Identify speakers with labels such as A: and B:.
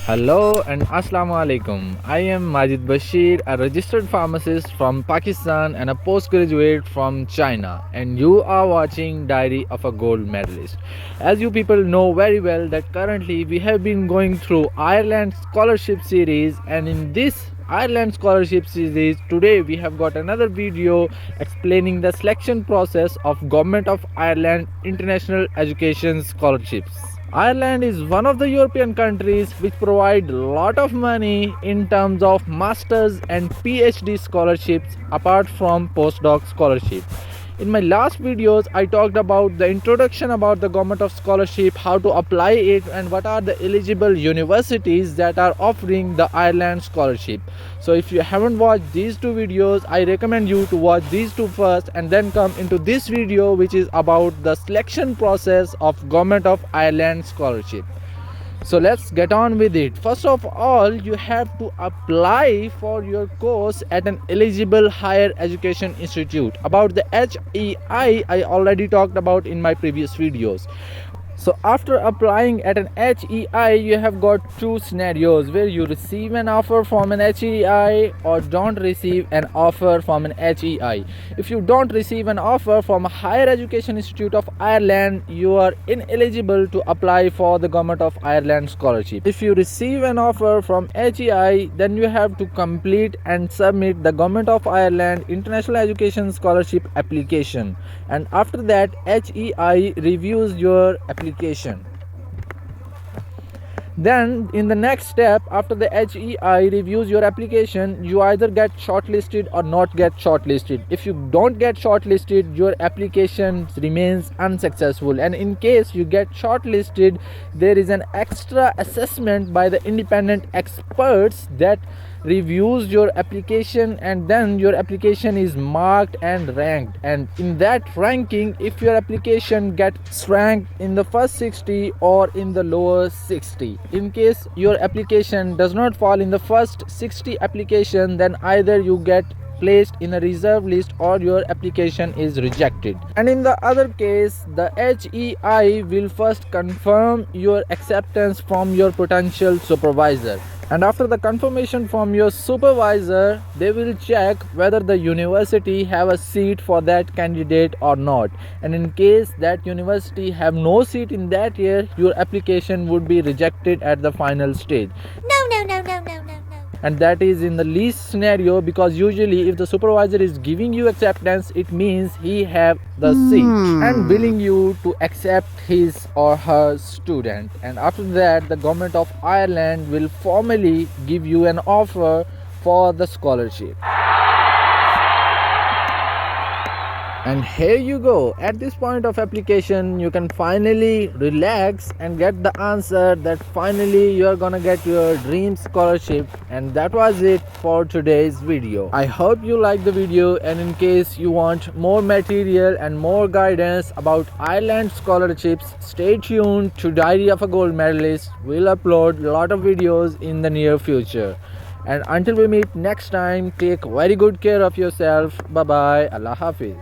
A: Hello and Assalamu alaikum. I am Majid Bashir, a registered pharmacist from Pakistan and a postgraduate from China, and you are watching Diary of a Gold Medalist. As you people know very well that currently we have been going through Ireland Scholarship Series, and in this Ireland Scholarship Series today we have got another video explaining the selection process of Government of Ireland International Education Scholarships. Ireland is one of the European countries which provide a lot of money in terms of masters and PhD scholarships apart from postdoc scholarship. In my last videos, I talked about the introduction about the government of scholarship, how to apply it, and what are the eligible universities that are offering the Ireland scholarship. So if you haven't watched these two videos, I recommend you to watch these two first and then come into this video which is about the selection process of government of Ireland scholarship. So let's get on with it. First of all, you have to apply for your course at an eligible higher education institute. About the HEI, I already talked about in my previous videos. So after applying at an HEI, you have got two scenarios where you receive an offer from an HEI or don't receive an offer from an HEI. If you don't receive an offer from a higher education institute of Ireland, you are ineligible to apply for the government of Ireland scholarship. If you receive an offer from HEI, then you have to complete and submit the government of Ireland International Education Scholarship application, and after that HEI reviews your application. Then in the next step, after the HEI reviews your application, you either get shortlisted or not get shortlisted. If you don't get shortlisted, your application remains unsuccessful, and in case you get shortlisted, there is an extra assessment by the independent experts that reviews your application, and then your application is marked and ranked, and in that ranking, if your application gets ranked in the first 60 or in the lower 60, in case your application does not fall in the first 60 application, then either you get placed in a reserve list or your application is rejected. And in the other case, the HEI will first confirm your acceptance from your potential supervisor, and after the confirmation from your supervisor, they will check whether the university have a seat for that candidate or not, and in case that university have no seat in that year, your application would be rejected at the final stage.
B: No.
A: And that is in the least scenario, because usually if the supervisor is giving you acceptance, it means he have the seat and willing you to accept his or her student, and after that the government of Ireland will formally give you an offer for the scholarship. And here you go. At this point of application, you can finally relax and get the answer that finally you are gonna get your dream scholarship. And that was it for today's video. I hope you liked the video, and in case you want more material and more guidance about Ireland scholarships, stay tuned to Diary of a Gold Medalist. We'll upload a lot of videos in the near future. And until we meet next time, take very good care of yourself. Bye bye. Allah Hafiz.